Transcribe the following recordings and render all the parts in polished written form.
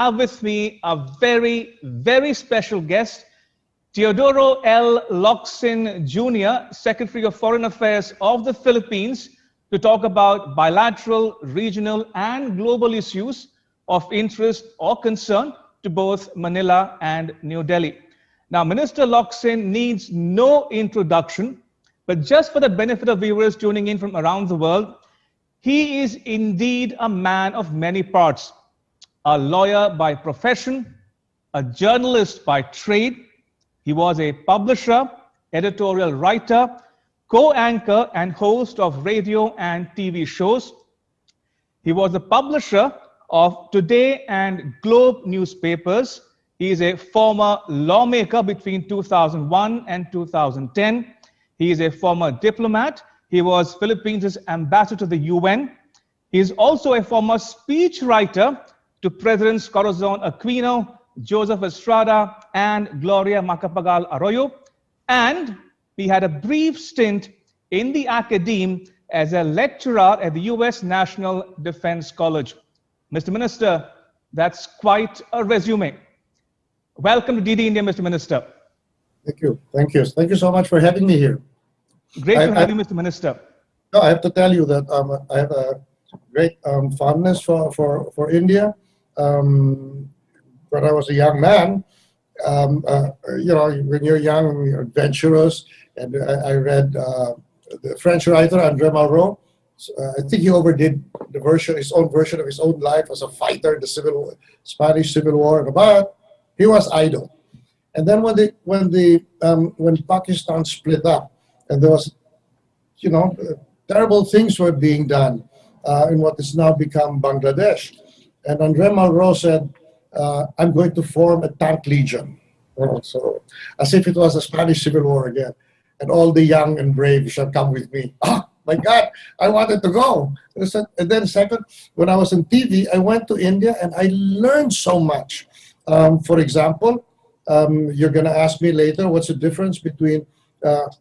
have with me a very, very special guest, Teodoro L. Locsin Jr., Secretary of Foreign Affairs of the Philippines, to talk about bilateral, regional, and global issues of interest or concern to both Manila and New Delhi. Now, Minister Locsin needs no introduction, but just for the benefit of viewers tuning in from around the world, he is indeed a man of many parts. A lawyer by profession, a journalist by trade. He was a publisher, editorial writer, co-anchor and host of radio and TV shows. He was the publisher of Today and Globe newspapers. He is a former lawmaker between 2001 and 2010. He is a former diplomat. He was Philippines' ambassador to the UN. He is also a former speechwriter to Presidents Corazon Aquino, Joseph Estrada, and Gloria Macapagal Arroyo. And he had a brief stint in the academe as a lecturer at the US National Defense College. Mr. Minister, that's quite a resume. Welcome to DD India, Mr. Minister. Thank you. Thank you. Thank you so much for having me here. Great to have you, Mr. Minister. No, I have to tell you that I have a great fondness for India. When I was a young man, you know, when you're young, you're adventurous, and I read the French writer André Malraux. I think he overdid his own version of his own life as a fighter in the Spanish Civil War, but he was idle. And then when Pakistan split up, and there was, you know, terrible things were being done in what is now become Bangladesh. And André Malraux said, I'm going to form a tank legion. So, as if it was the Spanish Civil War again. And all the young and brave shall come with me. Oh, my God, I wanted to go. And then second, when I was on TV, I went to India and I learned so much. For example, you're going to ask me later, what's the difference between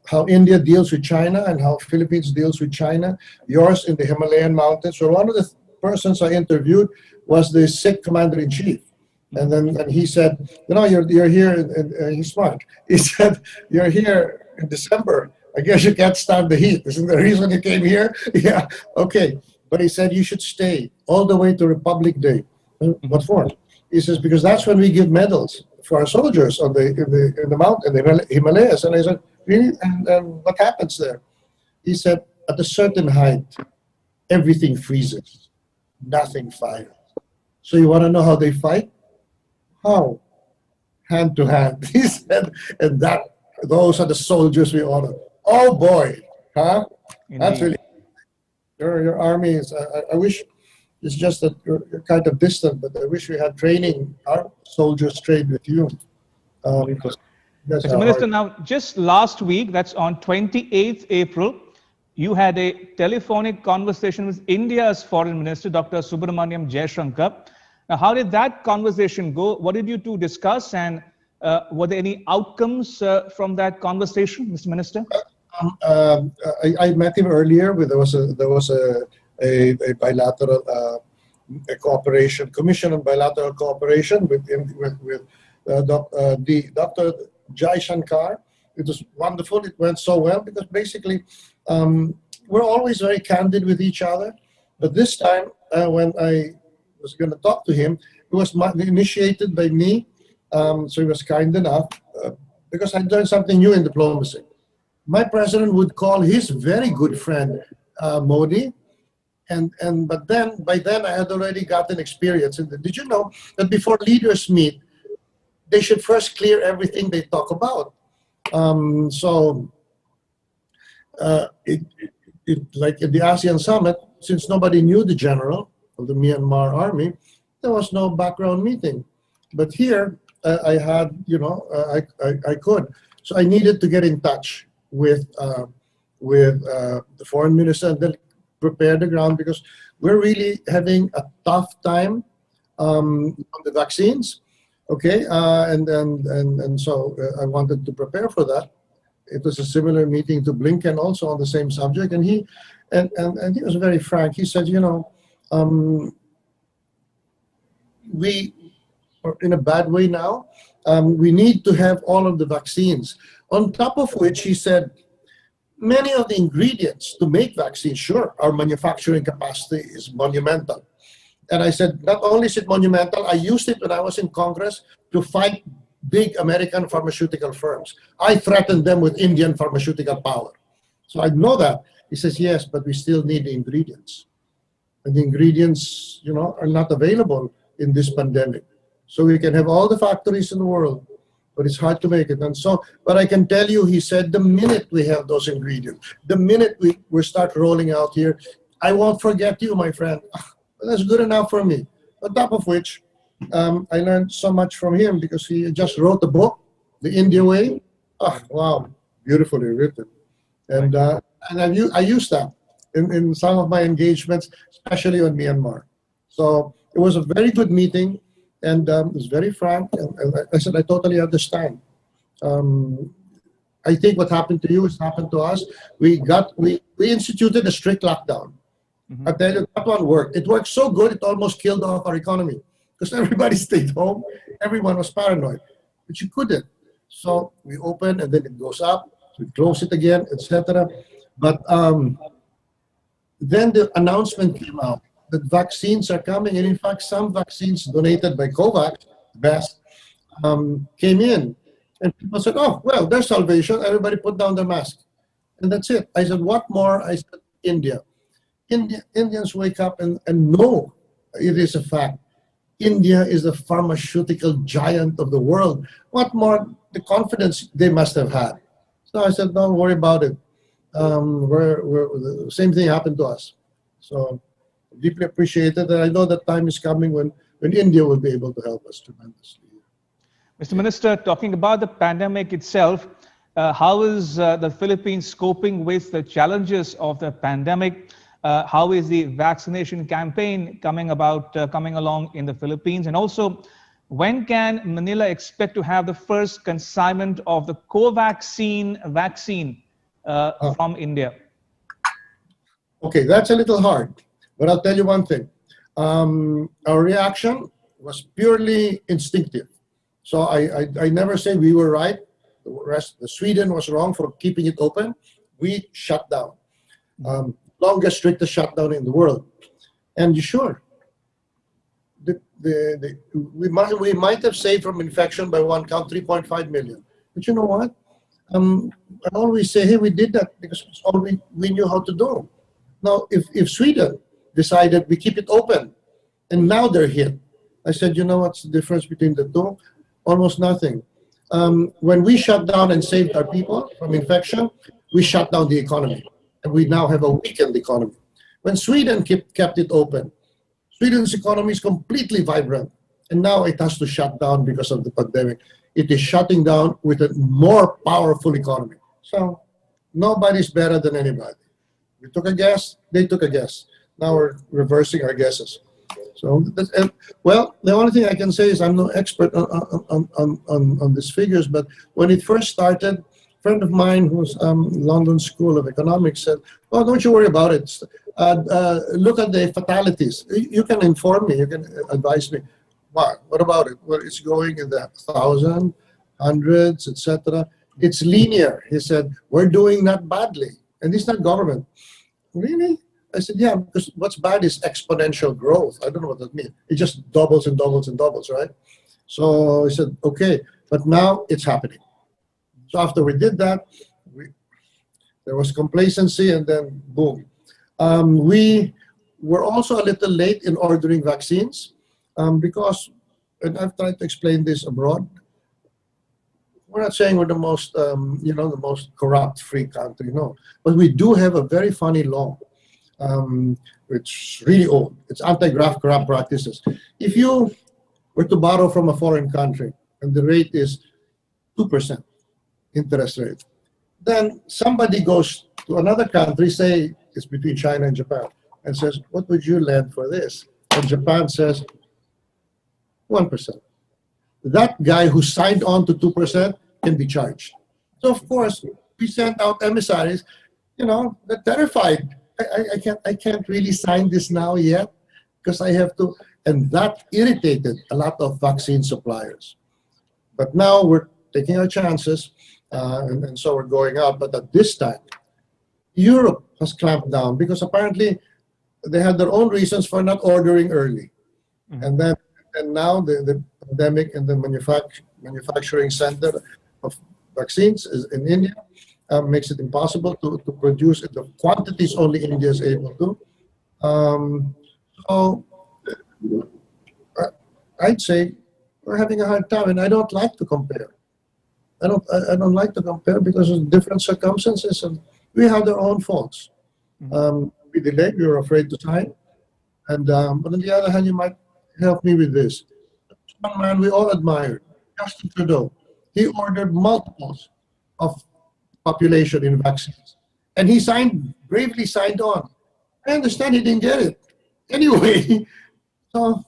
how India deals with China and how Philippines deals with China, yours in the Himalayan mountains. So one of the persons I interviewed was the Sikh commander-in-chief. And then he said, you know, you're here, and he's smart. He said, you're here in December. I guess you can't stand the heat. Isn't the reason you came here? Yeah, okay. But he said, you should stay all the way to Republic Day. What for? He says, because that's when we give medals for our soldiers on in the mountain, the Himalayas. And I said, really? And what happens there? He said, at a certain height, everything freezes. Nothing fires. So you want to know how they fight? How? Hand to hand. He said, and those are the soldiers we honor. Oh boy, huh? Indeed. That's really your army is. I wish it's just that you're kind of distant, but I wish we had training. Our soldiers trained with you. Because Mr. Minister, now just last week, that's on 28th April, you had a telephonic conversation with India's Foreign Minister, Dr. Subramaniam Jaishankar. Now, how did that conversation go? What did you two discuss, and were there any outcomes from that conversation, Mr. Minister? I met him earlier. There was a bilateral cooperation, commission on bilateral cooperation with Dr. Jaishankar. It was wonderful. It went so well because basically we're always very candid with each other. But this time, when I was going to talk to him, it was initiated by me. So he was kind enough because I learned something new in diplomacy. My president would call his very good friend Modi, but by then I had already gotten experience. Did you know that before leaders meet, they should first clear everything they talk about? Like at the ASEAN summit, since nobody knew the general of the Myanmar army, there was no background meeting. But here, I had, you know, I could. So I needed to get in touch with the foreign minister and then prepare the ground because we're really having a tough time on the vaccines. Okay, and so I wanted to prepare for that. It was a similar meeting to Blinken, also on the same subject, and he was very frank. He said, you know, we in a bad way now. We need to have all of the vaccines. On top of which, he said, many of the ingredients to make vaccines, sure, our manufacturing capacity is monumental. And I said, not only is it monumental, I used it when I was in Congress to fight big American pharmaceutical firms. I threatened them with Indian pharmaceutical power. So I know that. He says, yes, but we still need the ingredients. And the ingredients, are not available in this pandemic. So we can have all the factories in the world, but it's hard to make it. And so, but I can tell you, he said, the minute we have those ingredients, the minute we start rolling out here, I won't forget you, my friend. That's good enough for me. On top of which, I learned so much from him because he just wrote a book, The India Way. Oh, wow, beautifully written. And I use that in some of my engagements, especially on Myanmar. So it was a very good meeting, and it was very frank. And I said, I totally understand. I think what happened to you has happened to us. We instituted a strict lockdown. Mm-hmm. I tell you, that one worked. It worked so good, it almost killed off our economy because everybody stayed home. Everyone was paranoid, but you couldn't. So we open, and then it goes up. We close it again, etc. But then the announcement came out that vaccines are coming, and in fact, some vaccines donated by COVAX, best, came in, and people said, "Oh, well, there's salvation." Everybody put down their mask, and that's it. I said, "What more?" I said, "India." Indians wake up and know it is a fact. India is the pharmaceutical giant of the world. What more? The confidence they must have had. So I said, don't worry about it. The same thing happened to us. So deeply appreciated. And I know that time is coming when India will be able to help us tremendously. Mr. Minister, talking about the pandemic itself, how is the Philippines coping with the challenges of the pandemic? How is the vaccination campaign coming along in the Philippines? And also, when can Manila expect to have the first consignment of the Covaxin vaccine from India? Okay, that's a little hard, but I'll tell you one thing. Our reaction was purely instinctive. So I never say we were right. The Sweden was wrong for keeping it open. We shut down. Longest, strictest shutdown in the world. And sure, we might have saved from infection by one count 3.5 million. But you know what? I always say, hey, we did that because it's all we knew how to do. Now, if Sweden decided we keep it open and now they're hit, I said, you know what's the difference between the two? Almost nothing. When we shut down and saved our people from infection, we shut down the economy. And we now have a weakened economy. When Sweden kept it open, Sweden's economy is completely vibrant. And now it has to shut down because of the pandemic. It is shutting down with a more powerful economy. So nobody's better than anybody. We took a guess, they took a guess. Now we're reversing our guesses. So, well, the only thing I can say is I'm no expert on these figures, but when it first started, a friend of mine who's London School of Economics said, "Oh, don't you worry about it. Look at the fatalities. You can inform me. You can advise me." What about it? Well, it's going in the thousands, hundreds, etc. It's linear. He said, "We're doing not badly, and it's not government." Really? I said, "Yeah, because what's bad is exponential growth." I don't know what that means. It just doubles and doubles and doubles, right? So I said, "Okay, but now it's happening." So after we did that, there was complacency, and then boom. We were also a little late in ordering vaccines because, and I've tried to explain this abroad, we're not saying we're the most, the most corrupt free country, no. But we do have a very funny law, which is really old. It's anti-graft corrupt practices. If you were to borrow from a foreign country and the rate is 2%, interest rate. Then somebody goes to another country, say it's between China and Japan, and says, "What would you lend for this?" And Japan says, 1%. That guy who signed on to 2% can be charged. So of course, we sent out emissaries, they're terrified. I can't really sign this now yet because I have to, And that irritated a lot of vaccine suppliers. But now we're taking our chances, and so we're going out. But at this time, Europe has clamped down because apparently they had their own reasons for not ordering early. And now the pandemic and the manufacturing center of vaccines is in India, makes it impossible to produce in the quantities only India is able to. So I'd say we're having a hard time, and I don't like to compare. I don't like to compare because of different circumstances, and we have their own faults. We delayed. We were afraid to sign, and but on the other hand, you might help me with this. One man we all admired, Justin Trudeau. He ordered multiples of population in vaccines, and he bravely signed on. I understand he didn't get it anyway. So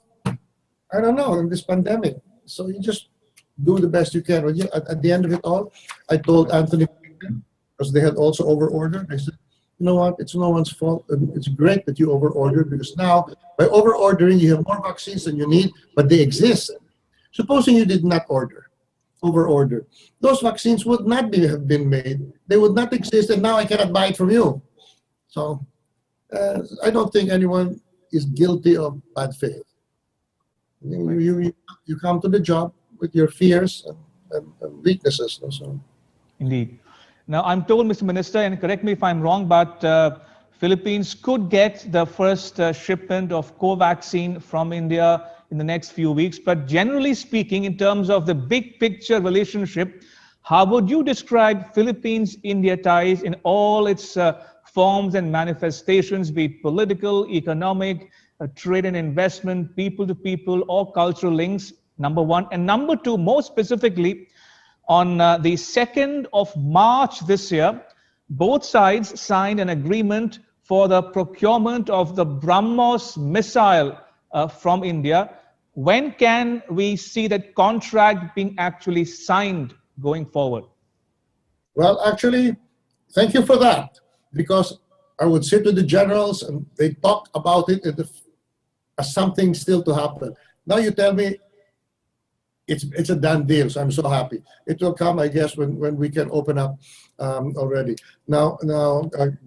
I don't know in this pandemic. So you just do the best you can. At the end of it all, I told Anthony, because they had also over-ordered, I said, you know what, it's no one's fault. And it's great that you over-ordered, because now by over-ordering, you have more vaccines than you need, but they exist. Supposing you did not over-order, those vaccines would not have been made. They would not exist, and now I cannot buy it from you. So I don't think anyone is guilty of bad faith. You come to the job with your fears and weaknesses. So. Indeed. Now, I'm told, Mr. Minister, and correct me if I'm wrong, but Philippines could get the first shipment of Covaxin from India in the next few weeks. But generally speaking, in terms of the big picture relationship, how would you describe Philippines-India ties in all its forms and manifestations, be it political, economic, trade and investment, people to people, or cultural links, number one? And number two, more specifically, on the 2nd of March this year, both sides signed an agreement for the procurement of the BrahMos missile from India. When can we see that contract being actually signed going forward? Well, actually, thank you for that, because I would sit with the generals and they talk about it as something still to happen. Now you tell me it's a done deal, so I'm so happy. It will come, I guess, when we can open up already. Now,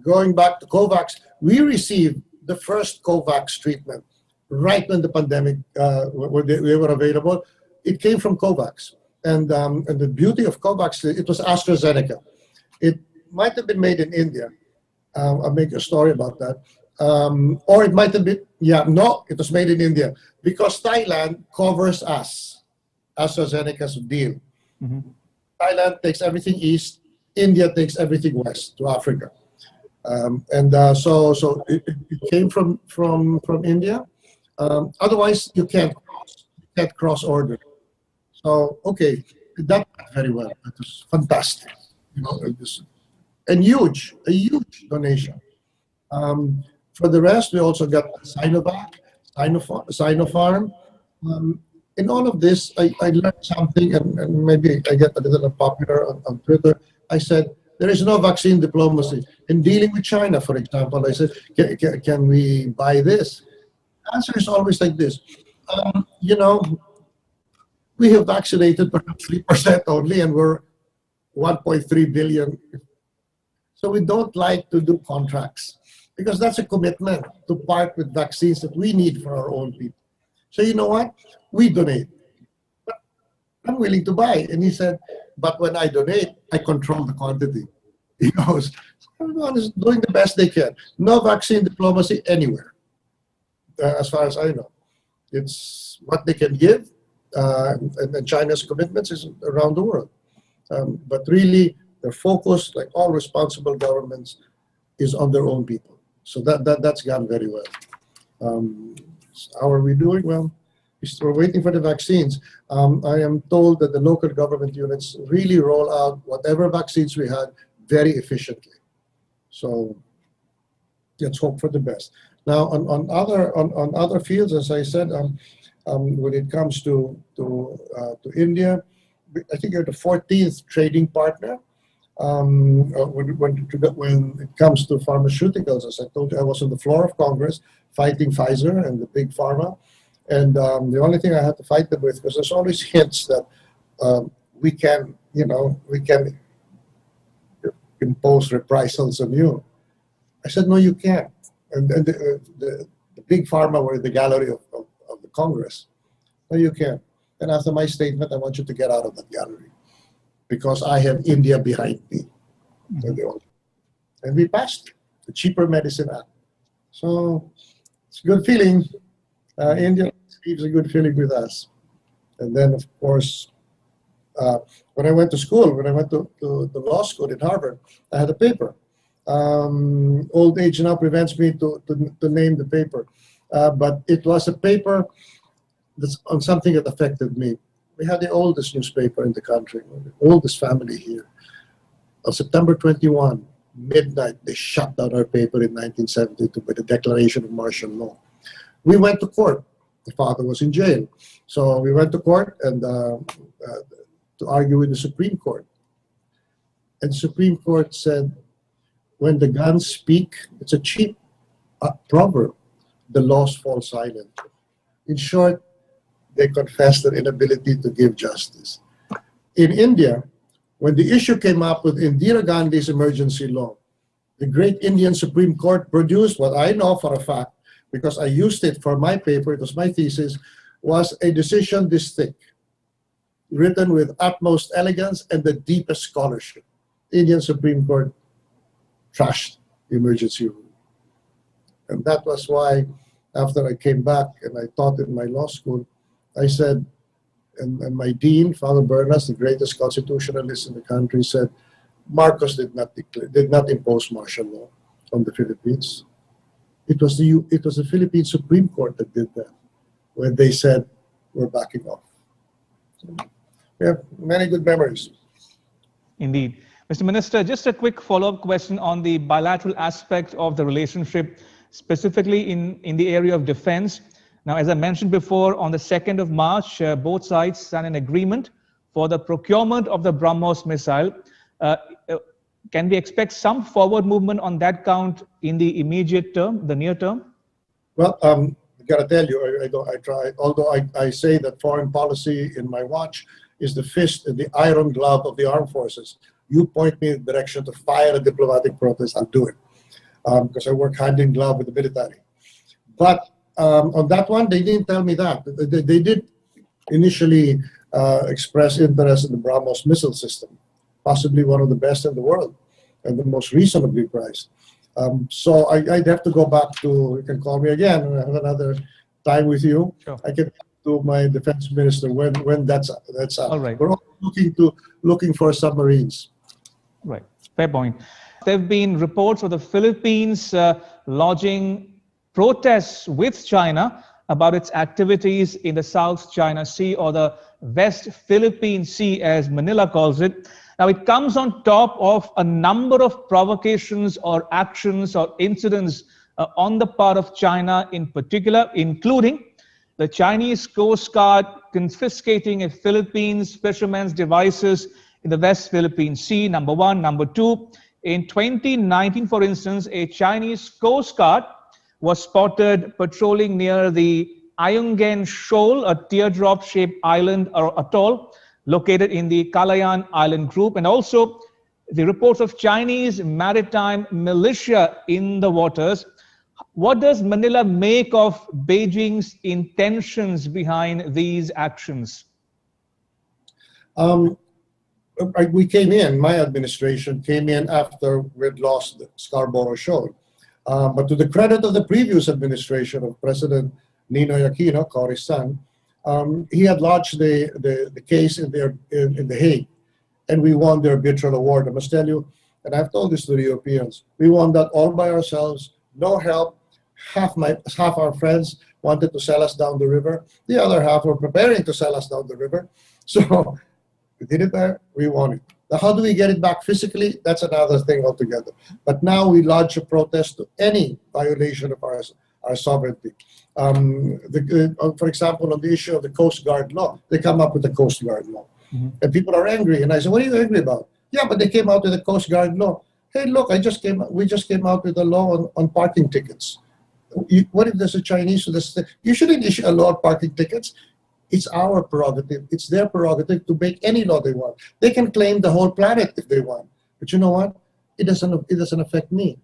going back to COVAX, we received the first COVAX treatment right when the pandemic they were available. It came from COVAX, and the beauty of COVAX, it was AstraZeneca. It might have been made in India. I'll make a story about that. Or it might have been, it was made in India, because Thailand covers us. AstraZeneca's deal. Thailand takes everything east, India takes everything west to Africa. So it came from India. Otherwise, you can't cross order. So, okay, that went very well. It was fantastic. And a huge donation. For the rest, we also got Sinovac, Sinopharm. In all of this, I learned something, and maybe I get a little unpopular on Twitter. I said, there is no vaccine diplomacy. In dealing with China, for example, I said, can we buy this? The answer is always like this. We have vaccinated perhaps 3% only, and we're 1.3 billion. So we don't like to do contracts, because that's a commitment to part with vaccines that we need for our own people. So you know what? We donate. But I'm willing to buy. And he said, but when I donate, I control the quantity. He goes, everyone is doing the best they can. No vaccine diplomacy anywhere, as far as I know. It's what they can give, and China's commitments is around the world. But really, their focus, like all responsible governments, is on their own people. So that's gone very well. How are we doing? Well, we're waiting for the vaccines. I am told that the local government units really roll out whatever vaccines we had very efficiently. So let's hope for the best. Now, on other fields, as I said, when it comes to India, I think you're the 14th trading partner. When it comes to pharmaceuticals, as I told you, I was on the floor of Congress fighting Pfizer and the big pharma. And the only thing I had to fight them with, because there's always hints that we can impose reprisals on you. I said, no, you can't. And the big pharma were in the gallery of the Congress. No, you can't. And after my statement, I want you to get out of that gallery because I have India behind me. And we passed the Cheaper Medicine Act. So it's a good feeling. India leaves a good feeling with us. And then, of course, when I went to school, when I went to the law school in Harvard, I had a paper. Old age now prevents me to name the paper. But it was a paper that's on something that affected me. We had the oldest newspaper in the country, the oldest family here. On September 21, midnight, they shut down our paper in 1972 with the declaration of martial law. We went to court. The father was in jail. So we went to court and to argue with the Supreme Court. And the Supreme Court said, when the guns speak, it's a cheap proverb. The laws fall silent. In short, they confessed their inability to give justice. In India, when the issue came up with Indira Gandhi's emergency law, the great Indian Supreme Court produced what I know for a fact, because I used it for my paper, it was my thesis, was a decision this thick, written with utmost elegance and the deepest scholarship. The Indian Supreme Court trashed the emergency rule. And that was why, after I came back and I taught in my law school, I said, and my dean, Father Bernas, the greatest constitutionalist in the country, said, Marcos did not impose martial law on the Philippines. It was the Philippine Supreme Court that did that, when they said, we're backing off. So we have many good memories. Indeed. Mr. Minister, just a quick follow-up question on the bilateral aspect of the relationship, specifically in the area of defense. Now, as I mentioned before, on the 2nd of March, both sides signed an agreement for the procurement of the BrahMos missile. Can we expect some forward movement on that count in the immediate term, the near term? Well, I gotta tell you, I try. Although I say that foreign policy in my watch is the fist and the iron glove of the armed forces. You point me in the direction to fire a diplomatic protest, I'll do it, because I work hand in glove with the military. But on that one, they didn't tell me that. They did initially express interest in the BrahMos missile system, possibly one of the best in the world and the most reasonably priced. So I'd have to go back to, you can call me again and have another time with you. Sure. I can to my defense minister when that's up. All right. We're all looking for submarines. Right, fair point. There have been reports of the Philippines lodging protests with China about its activities in the South China Sea, or the West Philippine Sea as Manila calls it. Now it comes on top of a number of provocations or actions or incidents on the part of China in particular, including the Chinese Coast Guard confiscating a Philippines fisherman's devices in the West Philippine Sea, number one. Number two, in 2019, for instance, a Chinese Coast Guard was spotted patrolling near the Ayungin Shoal, a teardrop-shaped island or atoll located in the Calayan Island group, and also the reports of Chinese maritime militia in the waters. What does Manila make of Beijing's intentions behind these actions? We came in, my administration came in after we'd lost the Scarborough Shoal. But to the credit of the previous administration of President Ninoy Aquino, Cory's son, he had lodged the case in The Hague, and we won the arbitral award. I must tell you, and I've told this to the Europeans, we won that all by ourselves, no help. Half our friends wanted to sell us down the river. The other half were preparing to sell us down the river. So we did it there, we won it. Now, how do we get it back physically? That's another thing altogether. But now we lodge a protest to any violation of our sovereignty. For example, on the issue of the Coast Guard law, they come up with the Coast Guard law. Mm-hmm. And people are angry. And I say, what are you angry about? Yeah, but they came out with the Coast Guard law. Hey, look, we just came out with a law on parking tickets. what if there's a Chinese? You shouldn't issue a law on parking tickets. It's our prerogative. It's their prerogative to make any law they want. They can claim the whole planet if they want. But you know what? It doesn't affect me.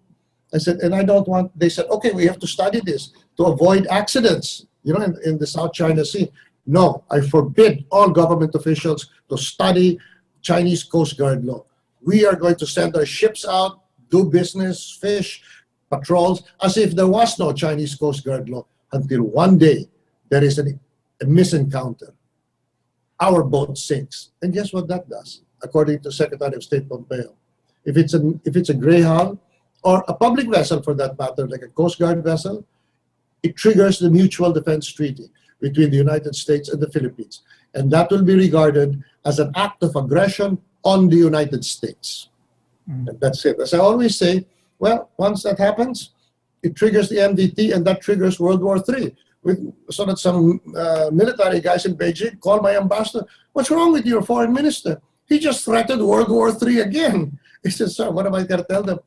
I said, and I don't want. They said, okay, we have to study this to avoid accidents. You know, in the South China Sea. No, I forbid all government officials to study Chinese Coast Guard law. We are going to send our ships out, do business, fish, patrols, as if there was no Chinese Coast Guard law, until one day there is a misencounter. Our boat sinks. And guess what that does, according to Secretary of State Pompeo? If it's a Greyhound, or a public vessel for that matter, like a Coast Guard vessel, it triggers the Mutual Defense Treaty between the United States and the Philippines. And that will be regarded as an act of aggression on the United States. And that's it. As I always say, well, once that happens, it triggers the MDT, and that triggers World War III. So that some military guys in Beijing call my ambassador, what's wrong with your foreign minister? He just threatened World War III again. He says, sir, what am I going to tell them?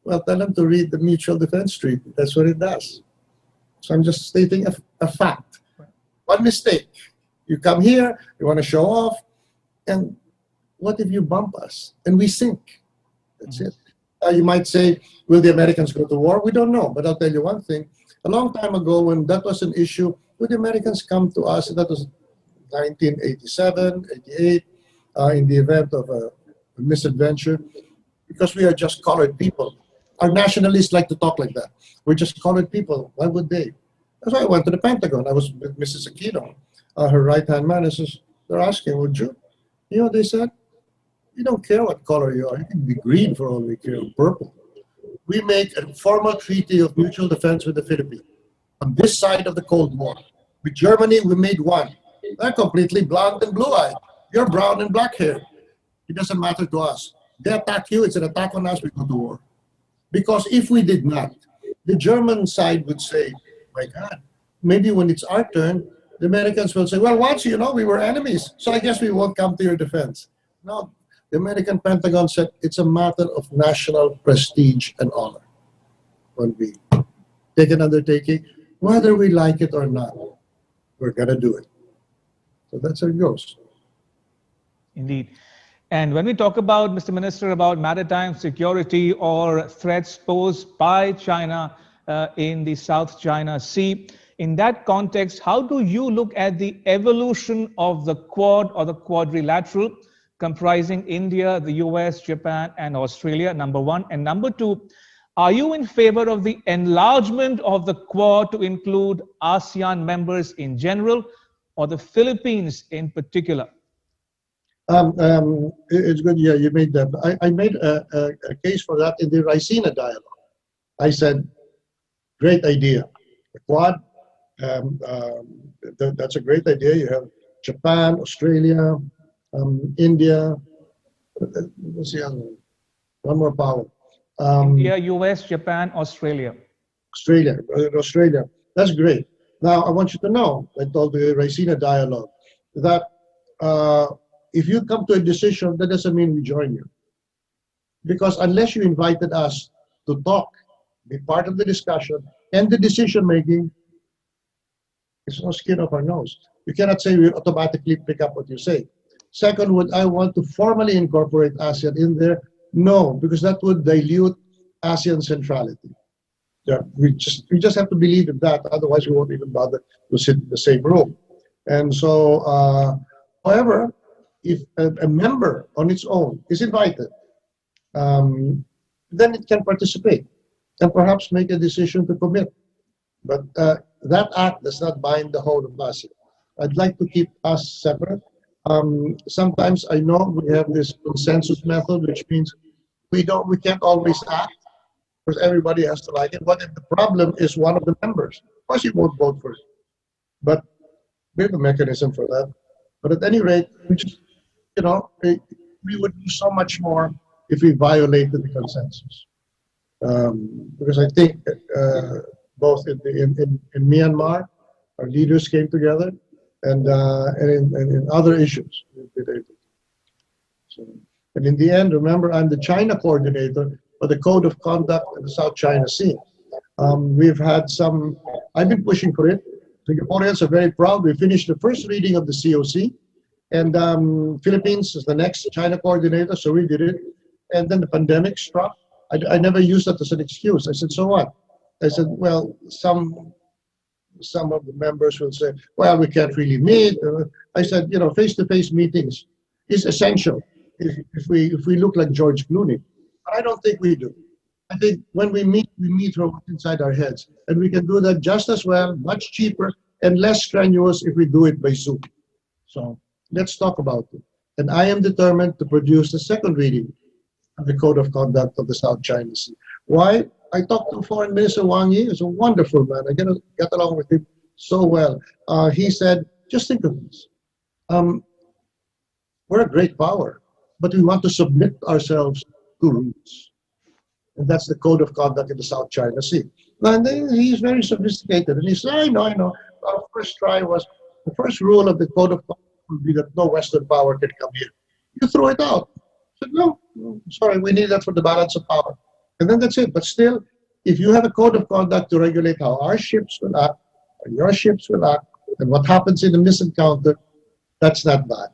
Well, tell them to read the Mutual Defense Treaty. That's what it does. So I'm just stating a fact. One mistake. You come here, you want to show off, and what if you bump us and we sink? That's it. You might say, will the Americans go to war? We don't know. But I'll tell you one thing. A long time ago, when that was an issue, would the Americans come to us? That was 1987, 88, in the event of a misadventure, because we are just colored people. Our nationalists like to talk like that. We're just colored people. Why would they? That's why I went to the Pentagon. I was with Mrs. Aquino, her right-hand man. And says, they're asking, would you? You know what they said? We don't care what color you are. You can be green for all we care, or purple. We make a formal treaty of mutual defense with the Philippines on this side of the Cold War. With Germany, we made one. They're completely blonde and blue-eyed. You're brown and black-haired. It doesn't matter to us. They attack you, it's an attack on us, we go to war. Because if we did not, the German side would say, my God, maybe when it's our turn, the Americans will say, well, once, you know, we were enemies, so I guess we won't come to your defense. No, the American Pentagon said it's a matter of national prestige and honor. When we take an undertaking, whether we like it or not, we're going to do it. So that's how it goes. Indeed. And when we talk about, Mr. Minister, about maritime security or threats posed by China in the South China Sea, in that context, how do you look at the evolution of the Quad or the quadrilateral comprising India, the US, Japan, and Australia, number one? And number two, are you in favor of the enlargement of the Quad to include ASEAN members in general or the Philippines in particular? It's good, yeah, you made that. I made a case for that in the Ricina dialogue. I said, great idea. The Quad, that's a great idea. You have Japan, Australia, India. What's the other one? One more power. India, US, Japan, Australia. Australia. That's great. Now, I want you to know, I told the Ricina dialogue, that if you come to a decision, that doesn't mean we join you. Because unless you invited us to talk, be part of the discussion and the decision making, it's no skin off our nose. You cannot say we automatically pick up what you say. Second, would I want to formally incorporate ASEAN in there? No, because that would dilute ASEAN centrality. Yeah, we just have to believe in that. Otherwise, we won't even bother to sit in the same room. And so, however, if a member on its own is invited, then it can participate and perhaps make a decision to commit. But that act does not bind the whole of ASEAN. I'd like to keep us separate. Sometimes I know we have this consensus method, which means we can't always act because everybody has to like it. What if the problem is one of the members? Of course, you won't vote for it. But we have a mechanism for that. But at any rate, we just, you know, we would do so much more if we violated the consensus. Because I think both in Myanmar, our leaders came together, and in other issues. So, and in the end, remember, I'm the China coordinator for the Code of Conduct in the South China Sea. We've had some, I've been pushing for it. Singaporeans are very proud. We finished the first reading of the COC, and Philippines is the next China coordinator, so we did it. And then the pandemic struck. I never used that as an excuse. I said, so what? I said, well, some of the members will say, well, we can't really meet. I said, you know, face-to-face meetings is essential if we look like George Clooney. But I don't think we do. I think when we meet from inside our heads. And we can do that just as well, much cheaper, and less strenuous if we do it by Zoom. So let's talk about it. And I am determined to produce the second reading of the Code of Conduct of the South China Sea. Why? I talked to Foreign Minister Wang Yi. He's a wonderful man. I get along with him so well. He said, just think of this. We're a great power, but we want to submit ourselves to rules. And that's the Code of Conduct in the South China Sea. And he's very sophisticated. And he said, I know. Our first try was, the first rule of the Code of Conduct would be that no Western power can come here. You throw it out. I said, no, sorry, we need that for the balance of power. And then that's it. But still, if you have a code of conduct to regulate how our ships will act, or your ships will act, and what happens in a misencounter, that's not bad.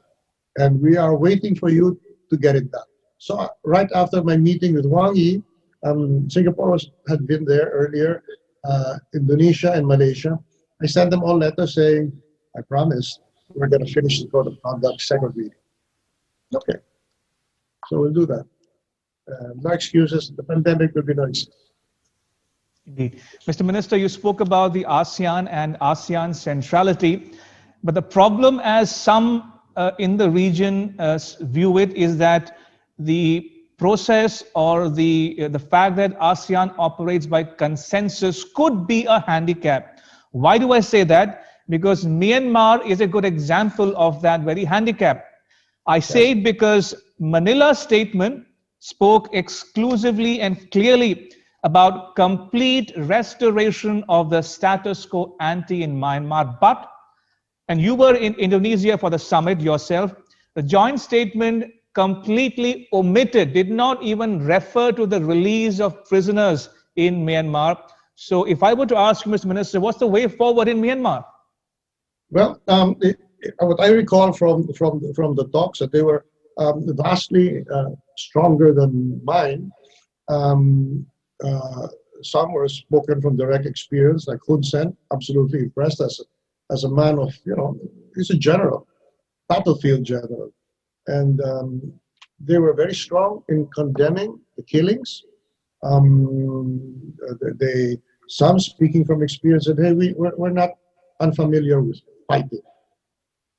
And we are waiting for you to get it done. So right after my meeting with Wang Yi, Singapore had been there earlier, Indonesia and Malaysia. I sent them all letters saying, I promise we're going to finish the code of conduct second reading. Okay. So we'll do that. No excuses. The pandemic will be no excuse. Indeed. Mr. Minister, you spoke about the ASEAN and ASEAN centrality, but the problem as some in the region view it is that the process or the fact that ASEAN operates by consensus could be a handicap. Why do I say that? Because Myanmar is a good example of that very handicap. I say it because Manila's statement spoke exclusively and clearly about complete restoration of the status quo ante in Myanmar. But, and you were in Indonesia for the summit yourself, the joint statement completely omitted, did not even refer to the release of prisoners in Myanmar. So if I were to ask you, Mr. Minister, what's the way forward in Myanmar? Well, what I recall from the talks that they were vastly stronger than mine. Some were spoken from direct experience, like Hun Sen, absolutely impressed as a man of, you know, he's a general, battlefield general. And they were very strong in condemning the killings. Some speaking from experience said, hey, we're not unfamiliar with fighting.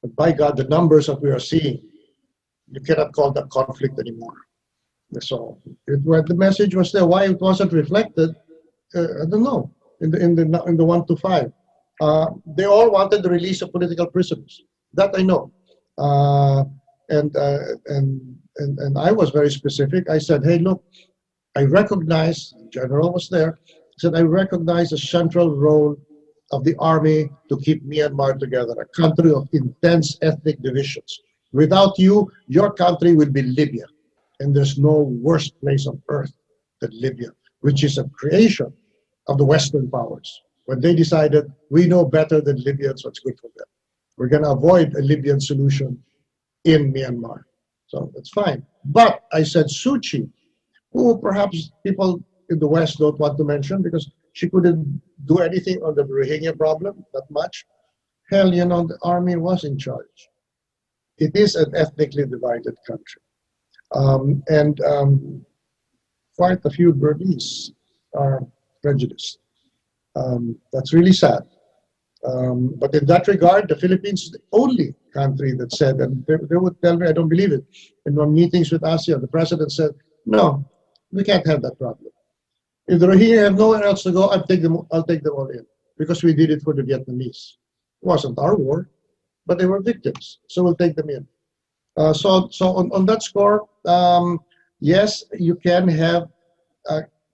But by God, the numbers that we are seeing, you cannot call that conflict anymore. So the message was there. Why it wasn't reflected, I don't know. In the 1 to 5, they all wanted the release of political prisoners. That I know. And I was very specific. I said, hey, look, I recognize, the general was there, I said, I recognize the central role of the army to keep Myanmar together, a country of intense ethnic divisions. Without you, your country will be Libya. And there's no worse place on earth than Libya, which is a creation of the Western powers. When they decided, we know better than Libyans what's good for them. We're going to avoid a Libyan solution in Myanmar. So that's fine. But I said Suu Kyi, who perhaps people in the West don't want to mention because she couldn't do anything on the Rohingya problem, not much. Hell, you know, the army was in charge. It is an ethnically divided country. Quite a few Burmese are prejudiced. That's really sad. But in that regard, the Philippines is the only country that said, and they would tell me, I don't believe it. In my meetings with ASEAN, the president said, no, we can't have that problem. If the Rohingya have nowhere else to go, I'll take them all in. Because we did it for the Vietnamese. It wasn't our war, but they were victims. So we'll take them in. So on that score, yes, you can have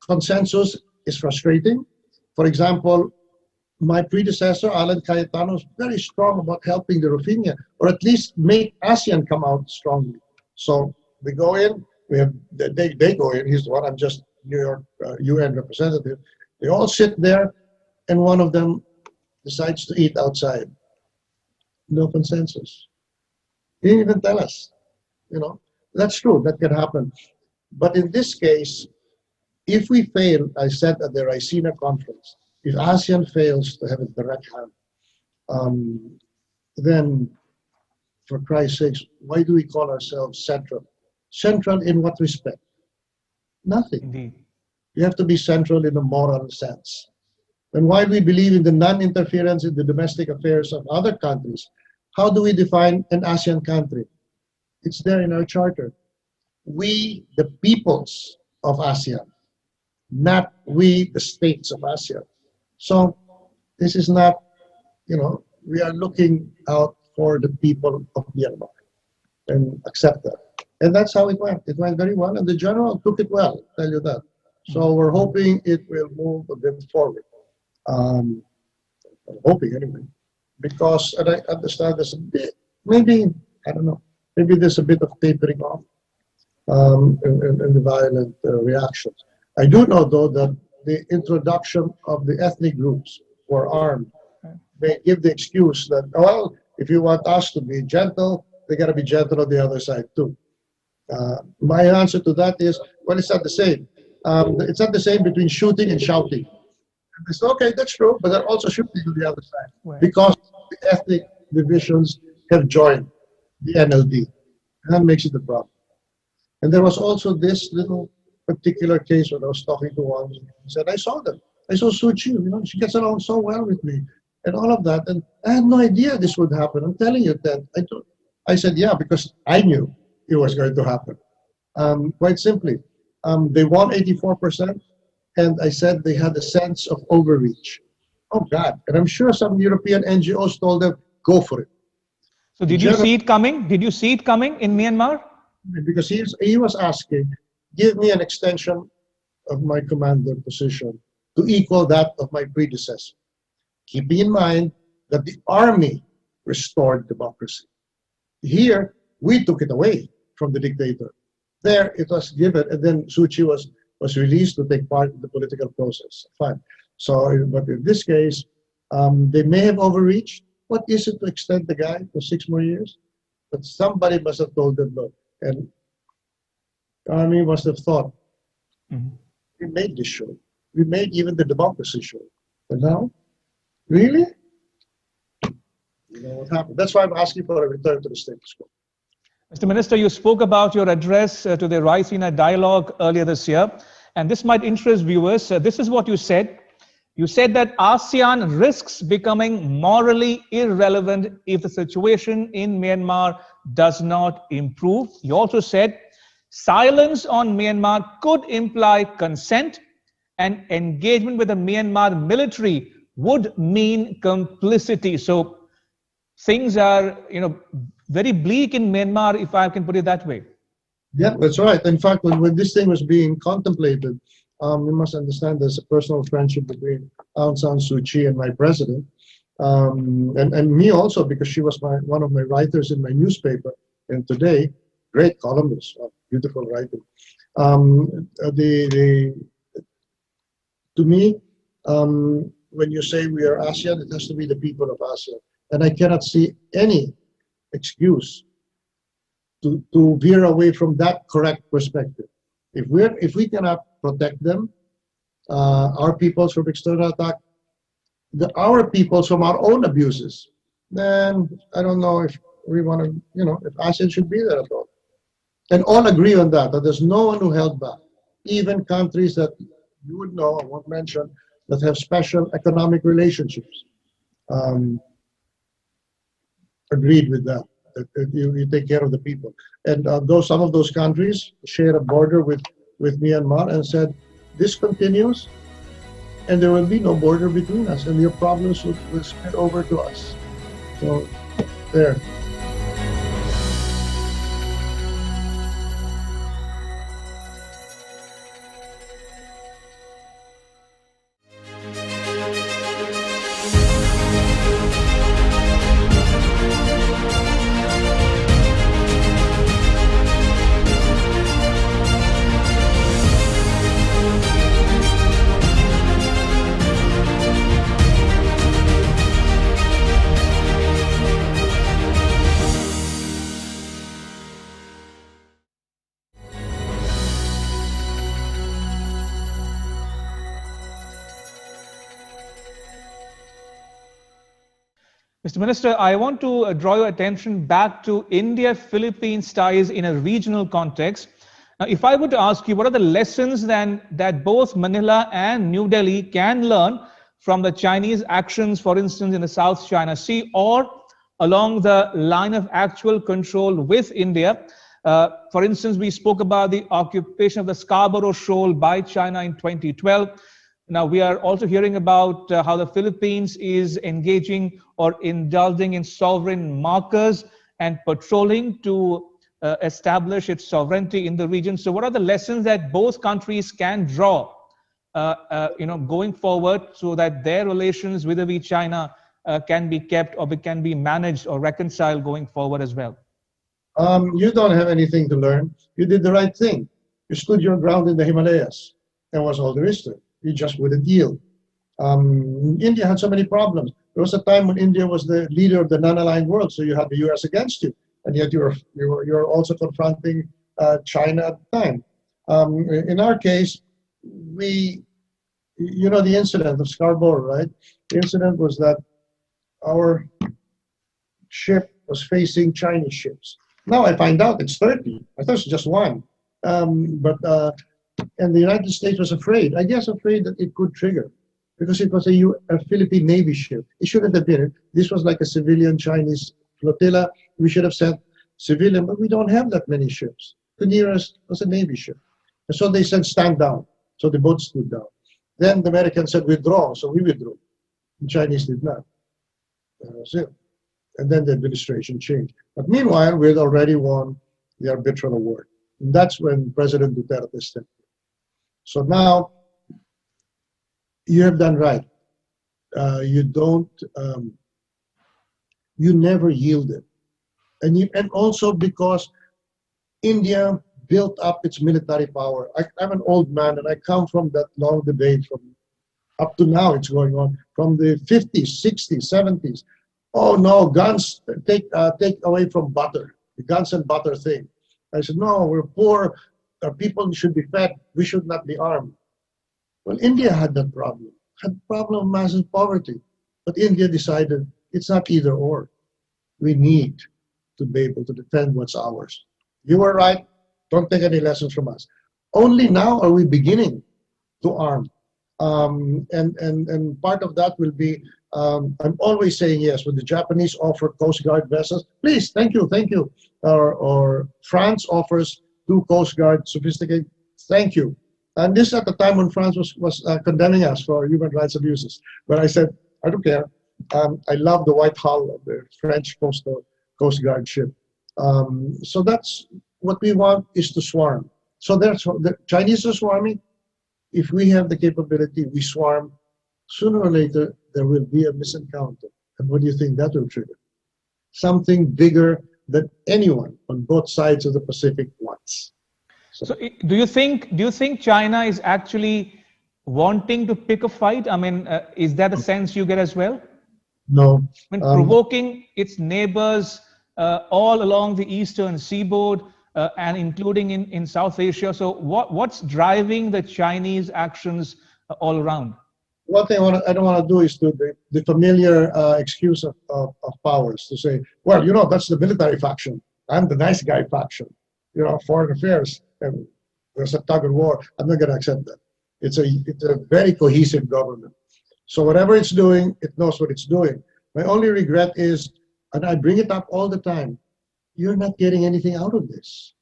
consensus is frustrating. For example, my predecessor, Alan Cayetano, was very strong about helping the Rohingya, or at least make ASEAN come out strongly. So we go in, they go in, he's the one, I'm just New York UN representative. They all sit there, and one of them decides to eat outside. No consensus. He didn't even tell us. That's true. That can happen. But in this case, if we fail, I said at the Ricina conference, if ASEAN fails to have a direct hand, then, for Christ's sakes, why do we call ourselves central? Central in what respect? Nothing. Indeed. You have to be central in a moral sense. And while we believe in the non-interference in the domestic affairs of other countries, how do we define an ASEAN country? It's there in our charter. We, the peoples of ASEAN, not we, the states of ASEAN. So this is not, we are looking out for the people of Myanmar and accept that. And that's how it went. It went very well, and the general took it well, tell you that. So we're hoping it will move a bit forward. I'm hoping anyway, because, and I understand there's a bit, maybe, I don't know, maybe there's a bit of tapering off in the violent reactions. I do know, though, that the introduction of the ethnic groups who are armed may give the excuse that, well, if you want us to be gentle, they got to be gentle on the other side, too. My answer to that is, well, it's not the same. It's not the same between shooting and shouting. It's okay, that's true, but they're also shooting on the other side, right, because the ethnic divisions have joined the NLD. And that makes it a problem. And there was also this little particular case when I was talking to one, he said, I saw them. I saw Suu Kyi, she gets along so well with me, and all of that. And I had no idea this would happen. I'm telling you that. I said, yeah, because I knew it was going to happen. Quite simply, they won 84%. And I said they had a sense of overreach. Oh, God. And I'm sure some European NGOs told them, go for it. So did you see it coming? Did you see it coming in Myanmar? Because he was asking, give me an extension of my commander position to equal that of my predecessor. Keeping in mind that the army restored democracy. Here, we took it away from the dictator. There, it was given, and then Suu Kyi was released to take part in the political process. Fine. So, but in this case, they may have overreached. What is it to extend the guy for 6 more years? But somebody must have told them, look, and the army must have thought, we made this show. We made even the democracy show. And now, really? You know what happened? That's why I'm asking for a return to the status quo. Mr. Minister, you spoke about your address to the Ricina dialogue earlier this year, and this might interest viewers. This is what you said. You said that ASEAN risks becoming morally irrelevant if the situation in Myanmar does not improve. You also said silence on Myanmar could imply consent, and engagement with the Myanmar military would mean complicity. So things are, very bleak in Myanmar, if I can put it that way. Yeah, that's right. In fact, when this thing was being contemplated, you must understand there's a personal friendship between Aung San Suu Kyi and my president, and me also, because she was one of my writers in my newspaper. And today, great columnist, beautiful writing. To me, when you say we are ASEAN, it has to be the people of ASEAN. And I cannot see any excuse to veer away from that correct perspective. If we cannot protect them, our peoples from external attack, our peoples from our own abuses, then I don't know if we want to, if ASEAN should be there at all. And all agree on that there's no one who held back. Even countries that you would know, I won't mention, that have special economic relationships, agreed with that you take care of the people. And some of those countries share a border with Myanmar and said, this continues and there will be no border between us and your problems will spread over to us. So, there. Mr. Minister, I want to draw your attention back to India-Philippines ties in a regional context. Now, if I were to ask you, what are the lessons then that both Manila and New Delhi can learn from the Chinese actions, for instance, in the South China Sea or along the line of actual control with India? For instance, we spoke about the occupation of the Scarborough Shoal by China in 2012. Now, we are also hearing about how the Philippines is engaging or indulging in sovereign markers and patrolling to establish its sovereignty in the region. So what are the lessons that both countries can draw going forward so that their relations with China can be kept or can be managed or reconciled going forward as well? You don't have anything to learn. You did the right thing. You stood your ground in the Himalayas. That was all there is to it. You just wouldn't yield. India had so many problems. There was a time when India was the leader of the non-aligned world, so you had the U.S. against you, and yet you were also confronting China at the time. In our case, the incident of Scarborough, right? The incident was that our ship was facing Chinese ships. Now I find out it's 30. I thought it's just one. And the United States was afraid, I guess afraid that it could trigger, because it was a Philippine Navy ship. It shouldn't have been. This was like a civilian Chinese flotilla. We should have sent civilian, but we don't have that many ships. The nearest was a Navy ship. And so they said, stand down. So the boat stood down. Then the Americans said, withdraw. So we withdrew. The Chinese did not. And then the administration changed. But meanwhile, we had already won the arbitral award. And that's when President Duterte stepped in. So now, you have done right. You never yielded. And also because India built up its military power. I'm an old man and I come from that long debate from up to now it's going on, from the 50s, 60s, 70s. Oh no, guns take away from butter, the guns and butter thing. I said, no, we're poor, our people should be fed, we should not be armed. Well, India had that problem, of massive poverty. But India decided it's not either or. We need to be able to defend what's ours. You were right, don't take any lessons from us. Only now are we beginning to arm. And part of that will be, I'm always saying yes, when the Japanese offer Coast Guard vessels, please, thank you. Or France offers 2 Coast Guard sophisticated, thank you. And this at the time when France was condemning us for human rights abuses. But I said, I don't care. I love the white hull of the French Coast Guard ship. So that's what we want, is to swarm. So the Chinese are swarming. If we have the capability, we swarm. Sooner or later, there will be a misencounter. And what do you think that will trigger? Something bigger than anyone on both sides of the Pacific wants. So do you think China is actually wanting to pick a fight? I mean, is that a sense you get as well? No. I mean, provoking its neighbors all along the eastern seaboard and including in South Asia. So what's driving the Chinese actions all around? One thing I don't want to do is the familiar excuse of powers to say, well, that's the military faction. I'm the nice guy faction. Foreign affairs, and there's a tug of war. I'm not going to accept that. It's a very cohesive government. So whatever it's doing, it knows what it's doing. My only regret is, and I bring it up all the time, you're not getting anything out of this.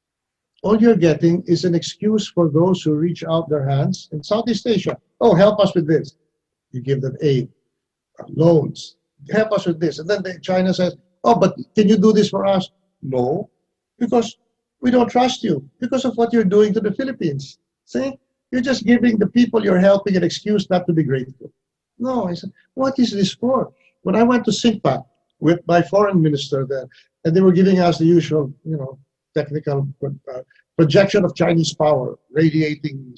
All you're getting is an excuse for those who reach out their hands in Southeast Asia. Oh, help us with this. You give them aid, loans, help us with this. And then China says, oh, but can you do this for us? No, because we don't trust you because of what you're doing to the Philippines. See, you're just giving the people you're helping an excuse not to be grateful. No, I said, what is this for? When I went to SIGPAC with my foreign minister there, and they were giving us the usual, technical projection of Chinese power, radiating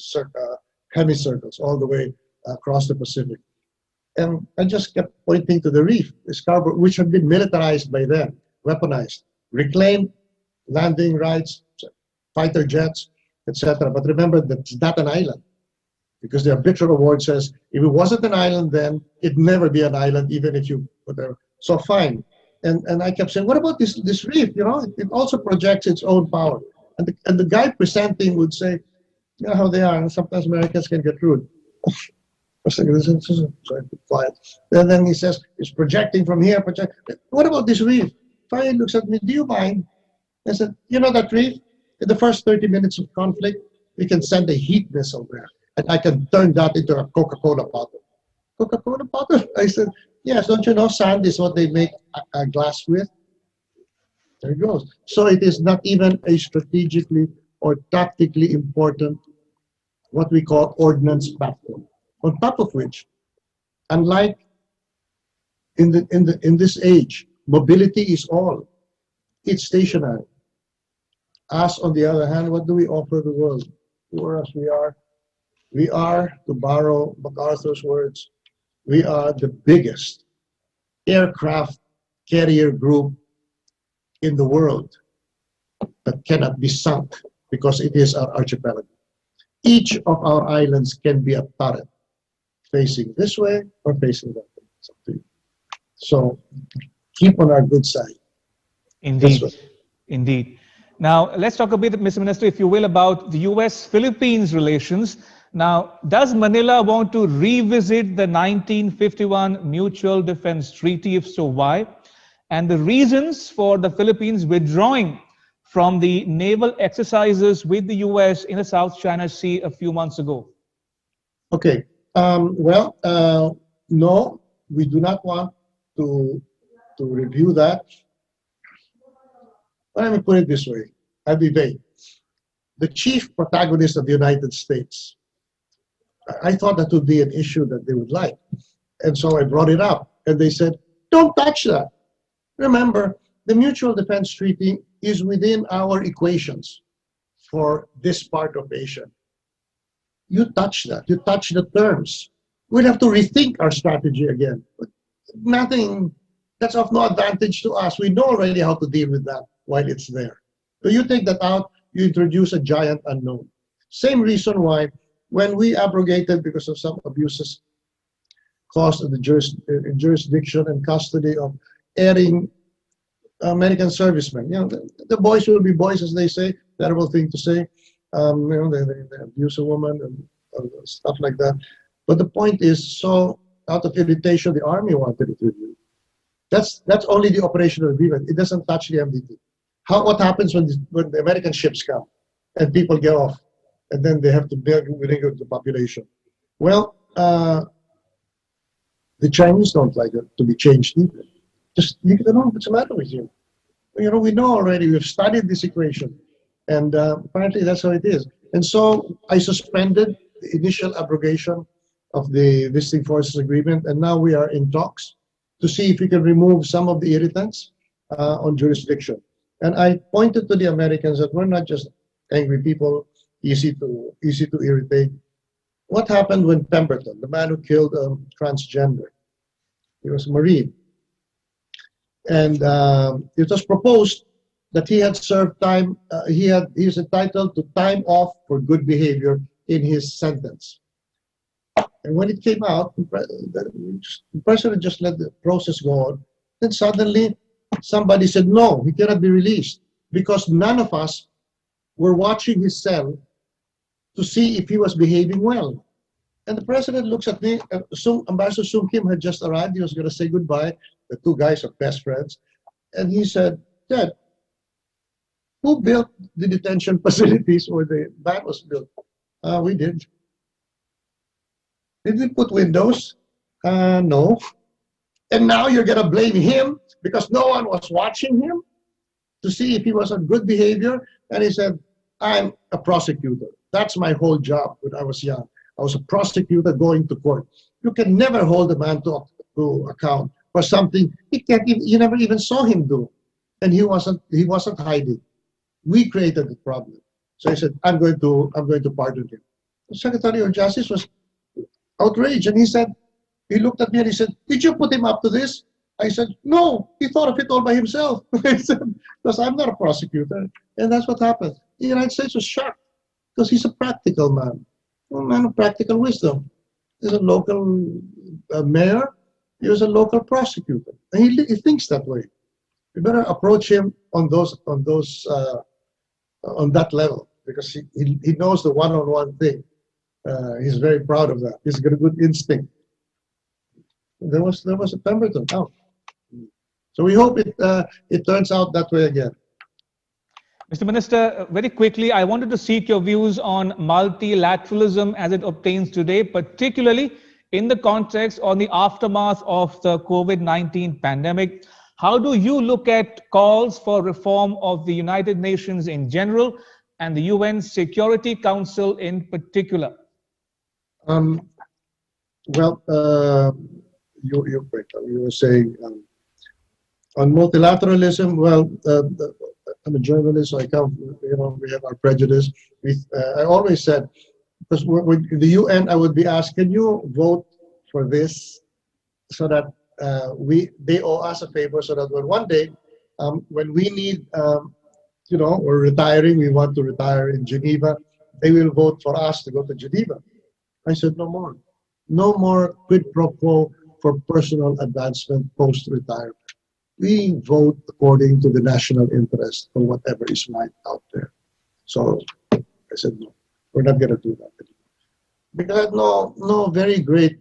hemicircles all the way across the Pacific. And I just kept pointing to the reef, the Scarborough, which had been militarized by them, weaponized, reclaimed landing rights, fighter jets, etc. But remember, that's not an island, because the arbitral award says if it wasn't an island then, it'd never be an island, even if you put a So fine. And I kept saying, what about this reef? You know, it also projects its own power. And the guy presenting would say, you know how they are, and sometimes Americans can get rude. I said, so I keep quiet. And then he says, it's projecting from here. What about this reef? Finally looks at me, do you mind? I said, you know that reef? In the first 30 minutes of conflict, we can send a heat missile there. And I can turn that into a Coca-Cola bottle. Coca-Cola bottle? I said, yes, don't you know sand is what they make a glass with? There it goes. So it is not even a strategically or tactically important, what we call ordnance platform. On top of which, unlike in this age, mobility is all. It's stationary. Us, on the other hand, what do we offer the world? Whereas we are, to borrow MacArthur's words, we are the biggest aircraft carrier group in the world that cannot be sunk because it is our archipelago. Each of our islands can be a turret, facing this way or facing that way. It's up to you. So keep on our good side. Indeed, indeed. Now, let's talk a bit, Mr. Minister, if you will, about the US-Philippines relations. Now, does Manila want to revisit the 1951 Mutual Defense Treaty? If so, why? And the reasons for the Philippines withdrawing from the naval exercises with the US in the South China Sea a few months ago? Okay. No, we do not want to review that. Let me put it this way. I'll be vague. The chief protagonist of the United States, I thought that would be an issue that they would like. And so I brought it up. And they said, don't touch that. Remember, the Mutual Defense Treaty is within our equations for this part of Asia. You touch that. You touch the terms. We'll have to rethink our strategy again. But nothing, that's of no advantage to us. We know already how to deal with that while it's there. So you take that out, you introduce a giant unknown. Same reason why when we abrogated, because of some abuses caused in the jurisdiction and custody of erring American servicemen. You know, the boys will be boys, as they say. Terrible thing to say. You know, they abuse a woman and stuff like that. But the point is, so out of irritation, the army wanted it reviewed. That's only the operational agreement. It doesn't touch the MDT. What happens when the American ships come and people get off, and then they have to bring the population? Well, the Chinese don't like it to be changed either. Just leave it alone. What's the matter with you? You know, we know already. We've studied this equation, and apparently that's how it is. And so I suspended the initial abrogation of the Visiting Forces Agreement, and now we are in talks to see if we can remove some of the irritants on jurisdiction. And I pointed to the Americans that we're not just angry people, easy to irritate. What happened when Pemberton, the man who killed a transgender, he was a Marine, and it was proposed that he had served time, he is entitled to time off for good behavior in his sentence. And when it came out, the president just let the process go on. Then suddenly, somebody said, no, he cannot be released because none of us were watching his cell to see if he was behaving well. And the president looks at me. Ambassador Sung Kim had just arrived. He was going to say goodbye. The two guys are best friends. And he said, Dad, who built the detention facilities where the van was built? We did. Did we put windows? No. And now you're going to blame him because no one was watching him to see if he was on good behavior? And he said, I'm a prosecutor. That's my whole job when I was young. I was a prosecutor going to court. You can never hold a man to account for something you never even saw him do. And he wasn't hiding. We created the problem. So he said, I'm going to pardon him. The Secretary of Justice was outraged, and he looked at me and he said, did you put him up to this? I said, no, he thought of it all by himself. I said, because I'm not a prosecutor. And that's what happened. The United States was shocked because he's a practical man, a man of practical wisdom. He's a local mayor He was a local prosecutor. And he thinks that way. You better approach him on that level, because he knows the one-on-one thing. He's very proud of that. He's got a good instinct. There was a Pemberton out. So we hope it turns out that way again. Mr. Minister, very quickly, I wanted to seek your views on multilateralism as it obtains today, particularly in the context or the aftermath of the COVID-19 pandemic. How do you look at calls for reform of the United Nations in general and the UN Security Council in particular? Well, you were saying on multilateralism. Well, I'm a journalist, so I come. We have our prejudice. I always said, because when the UN, I would be asked, can you vote for this, so that they owe us a favor, so that one day, when we need, we're retiring, we want to retire in Geneva, they will vote for us to go to Geneva. I said, no more quid pro quo for personal advancement post-retirement. We vote according to the national interest for whatever is right out there. So I said, no, we're not going to do that anymore. Because I had no very great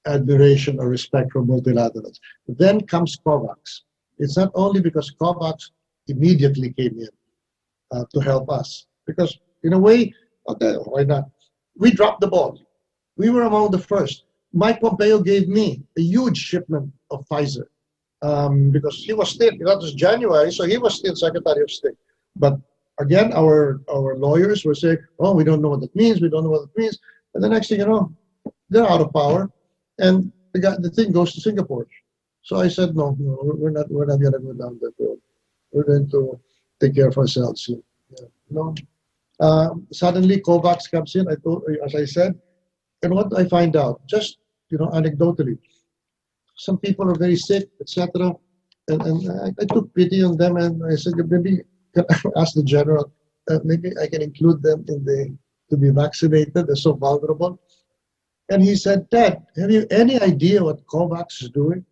admiration or respect for multilaterals. Then comes COVAX. It's not only because COVAX immediately came in to help us. Because in a way, okay, why not? We dropped the ball. We were among the first. Mike Pompeo gave me a huge shipment of Pfizer. Because he was still, that was January, so he was still Secretary of State. But again, our lawyers were saying, oh, we don't know what that means, we don't know what it means. And the next thing you know, they're out of power, and the thing goes to Singapore. So I said, no, we're not going to go down that road. We're going to take care of ourselves here. Yeah. Suddenly, COVAX comes in, as I said, and what do I find out? Just, anecdotally, some people are very sick, etc. And I took pity on them, and I said, maybe can I ask the general, maybe I can include them to be vaccinated. They're so vulnerable. And he said, Dad, have you any idea what COVAX is doing?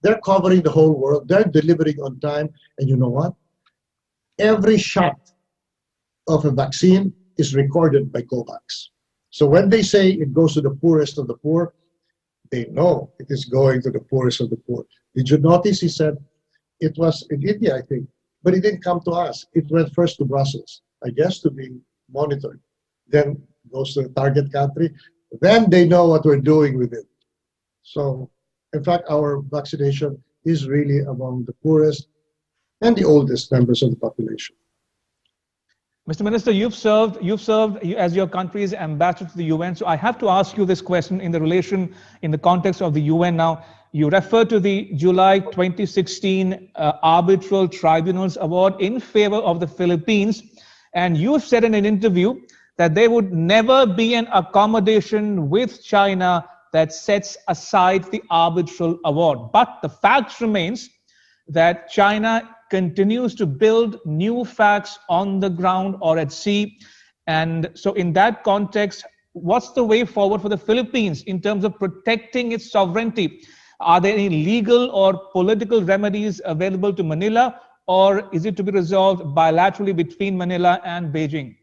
They're covering the whole world. They're delivering on time. And you know what? Every shot of a vaccine is recorded by COVAX. So when they say it goes to the poorest of the poor, they know it is going to the poorest of the poor. Did you notice, he said, it was in India, I think, but it didn't come to us. It went first to Brussels, I guess, to be monitored. Then goes to the target country. Then they know what we're doing with it. So, in fact, our vaccination is really among the poorest and the oldest members of the population. Mr. Minister, you've served as your country's ambassador to the UN. So I have to ask you this question in the context of the UN now. You refer to the July 2016 Arbitral Tribunals Award in favor of the Philippines. And you said in an interview that there would never be an accommodation with China that sets aside the arbitral award. But the fact remains that China continues to build new facts on the ground or at sea. And so in that context, what's the way forward for the Philippines in terms of protecting its sovereignty? Are there any legal or political remedies available to Manila, or is it to be resolved bilaterally between Manila and Beijing?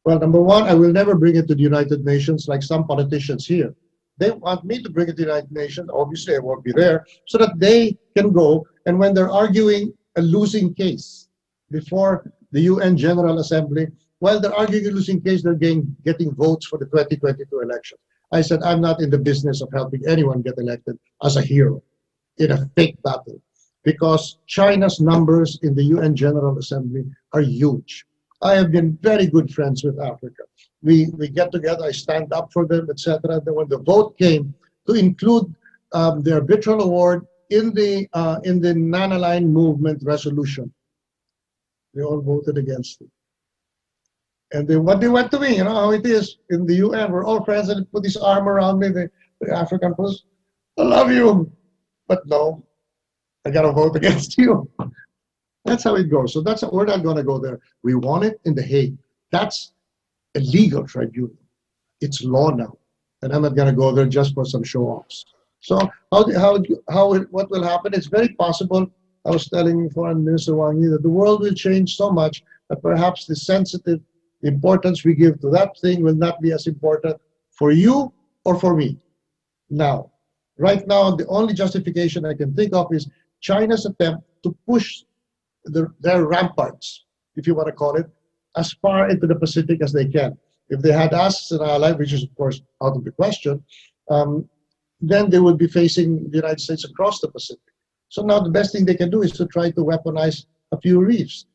Well, number one, I will never bring it to the United Nations like some politicians here. They want me to bring it to the United Nations. Obviously, I won't be there, so that they can go. And when they're arguing a losing case before the UN General Assembly, while they're arguing a losing case, they're getting votes for the 2022 election. I said, I'm not in the business of helping anyone get elected as a hero in a fake battle, because China's numbers in the UN General Assembly are huge. I have been very good friends with Africa. We get together, I stand up for them, etc. Then when the vote came to include the arbitral award in the Nanaline movement resolution, they all voted against it. And they went to me, you know how it is in the UN. We're all friends, and they put this arm around me, the African president. I love you, but no, I got to vote against you. That's how it goes. So we're not going to go there. We want it in The Hague. That's a legal tribunal. It's law now. And I'm not going to go there just for some show-offs. So what will happen? It's very possible. I was telling Foreign Minister Wang Yi that the world will change so much that perhaps the sensitive importance we give to that thing will not be as important for you or for me. Now, right now, the only justification I can think of is China's attempt to push their ramparts, if you want to call it, as far into the Pacific as they can. If they had us as an ally, which is of course out of the question, then they would be facing the United States across the Pacific. So now the best thing they can do is to try to weaponize a few reefs.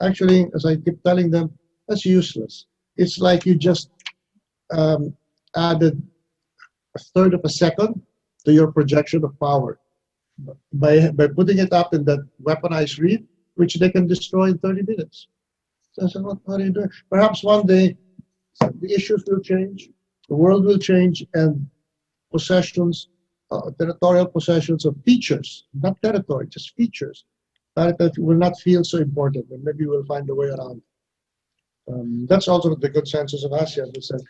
Actually, as I keep telling them, that's useless. It's like you just added a third of a second to your projection of power by putting it up in that weaponized reef, which they can destroy in 30 minutes. So I said, what are you doing? Perhaps one day the issues will change, the world will change, and possessions, territorial possessions of features, not territory, just features, that will not feel so important, and maybe we'll find a way around. That's also the consensus of ASEAN. They said,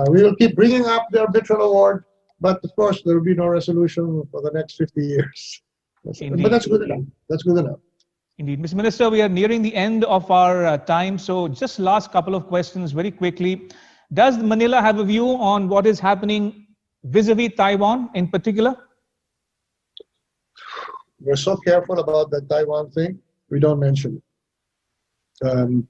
we will keep bringing up the arbitral award, but of course there will be no resolution for the next 50 years. But that's good enough. That's good enough. Indeed. Mr. Minister, we are nearing the end of our time. So just last couple of questions very quickly. Does Manila have a view on what is happening vis-a-vis Taiwan in particular? We're so careful about the Taiwan thing, we don't mention it.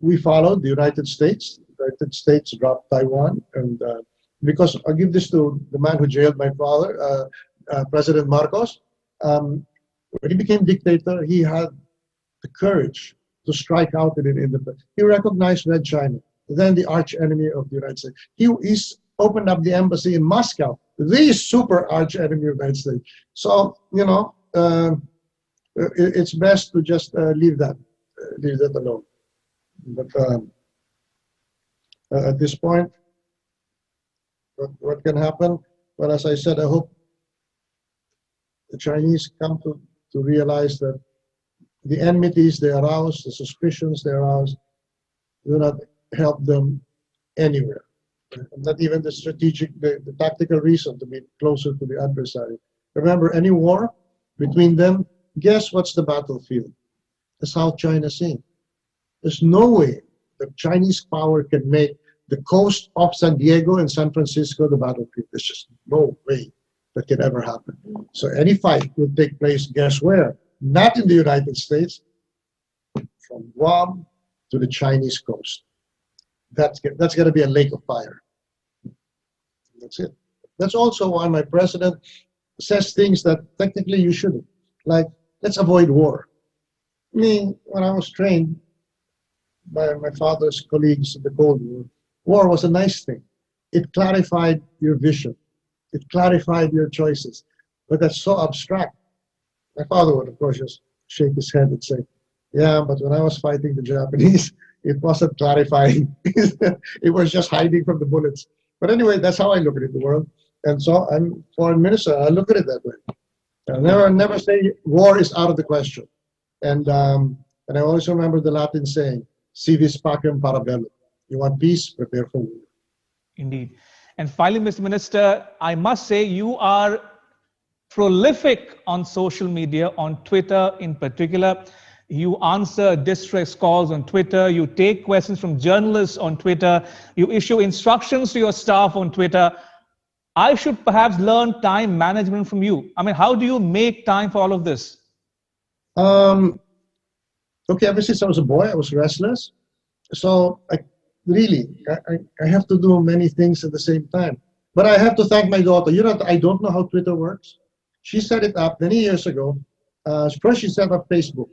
We followed the United States. The United States dropped Taiwan. And because I'll give this to the man who jailed my father, President Marcos. When he became dictator, he had the courage to strike out in independence. He recognized Red China, then the arch enemy of the United States. He's opened up the embassy in Moscow, the super arch enemy of the United States. So, you know, it's best to just leave that alone. But at this point, what can happen? Well, as I said, I hope the Chinese come to realize that the enmities they arouse, the suspicions they arouse, do not help them anywhere. Not even the strategic, the tactical reason to be closer to the adversary. Remember, any war between them, guess what's the battlefield? The South China Sea. There's no way that Chinese power can make the coast of San Diego and San Francisco the battlefield. There's just no way that can ever happen. So any fight will take place, guess where? Not in the United States, from Guam to the Chinese coast. That's going to be a lake of fire. That's it. That's also why my president says things that technically you shouldn't. Like, let's avoid war. Me, when I was trained by my father's colleagues in the Cold War, war was a nice thing. It clarified your vision. It clarified your choices. But that's so abstract. My father would, of course, just shake his head and say, yeah, but when I was fighting the Japanese, it wasn't clarifying. It was just hiding from the bullets. But anyway, that's how I look at it, the world. And so I'm foreign minister. I look at it that way. I never say war is out of the question. And I always remember the Latin saying, si vis pacem para bellum. You want peace, prepare for war. Indeed. And finally, Mr. Minister, I must say you are prolific on social media, on Twitter in particular. You answer distress calls on Twitter. You take questions from journalists on Twitter. You issue instructions to your staff on Twitter. I should perhaps learn time management from you. I mean, how do you make time for all of this? Okay, ever since I was a boy, I was restless. So I have to do many things at the same time. But I have to thank my daughter. You know, I don't know how Twitter works. She set it up many years ago. First, she set up Facebook.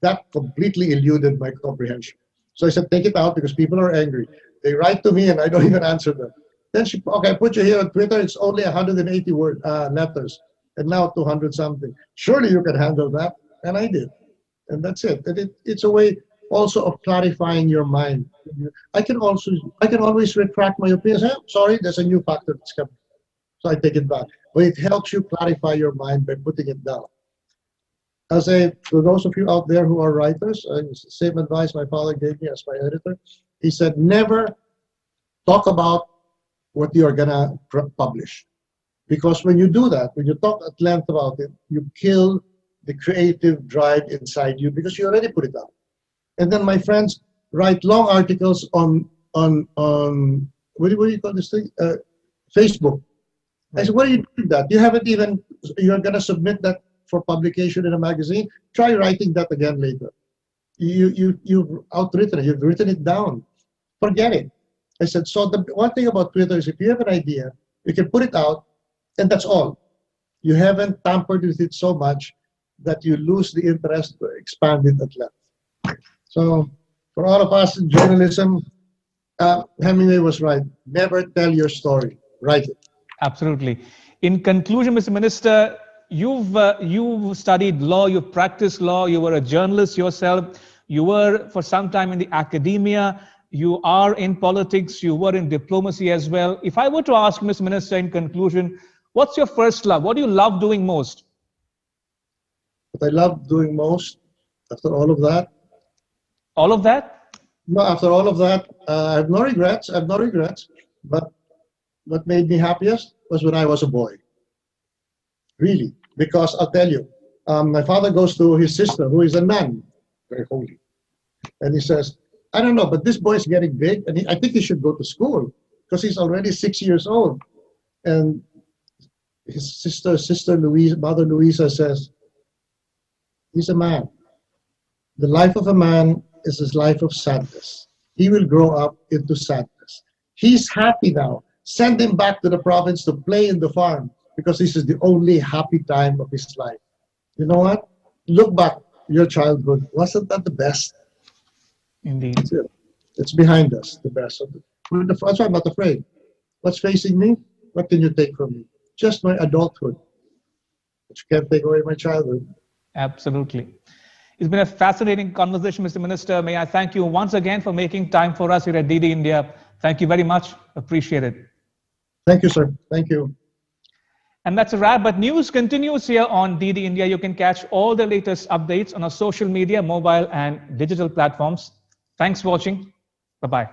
That completely eluded my comprehension. So I said, take it out because people are angry. They write to me and I don't even answer them. Then she, okay, I put you here on Twitter. It's only 180 letters and now 200 something. Surely you can handle that. And I did. And that's it. It's a way also of clarifying your mind. I can always retract my opinions. Sorry, there's a new factor that's coming. So I take it back. But it helps you clarify your mind by putting it down. For those of you out there who are writers, same advice my father gave me as my editor. He said, never talk about what you are gonna publish. Because when you do that, when you talk at length about it, you kill the creative drive inside you because you already put it out. And then my friends write long articles on what do you call this thing? Facebook. I said, what are you doing that? You haven't even, you're going to submit that for publication in a magazine? Try writing that again later. You've outwritten it. You've written it down. Forget it. I said, so the one thing about Twitter is if you have an idea, you can put it out, and that's all. You haven't tampered with it so much that you lose the interest to expand it at length. So for all of us in journalism, Hemingway was right. Never tell your story. Write it. Absolutely. In conclusion, Mr. Minister, you've studied law, you've practiced law, you were a journalist yourself, you were for some time in the academia, you are in politics, you were in diplomacy as well. If I were to ask Mr. Minister in conclusion, what's your first love? What do you love doing most? What I love doing most after all of that? All of that? No, after all of that, I have no regrets. I have no regrets. But what made me happiest was when I was a boy. Really. Because I'll tell you, my father goes to his sister, who is a nun, very holy. And he says, I don't know, but this boy is getting big, and I think he should go to school because he's already 6 years old. And his sister Louise, Mother Louisa says, he's a man. The life of a man is his life of sadness. He will grow up into sadness. He's happy now. Send him back to the province to play in the farm because this is the only happy time of his life. You know what? Look back, your childhood. Wasn't that the best? Indeed. It's behind us, the best. That's why I'm not afraid. What's facing me? What can you take from me? Just my adulthood. But you can't take away my childhood. Absolutely. It's been a fascinating conversation, Mr. Minister. May I thank you once again for making time for us here at DD India. Thank you very much. Appreciate it. Thank you, sir. Thank you. And that's a wrap. But news continues here on DD India. You can catch all the latest updates on our social media, mobile and digital platforms. Thanks for watching. Bye-bye.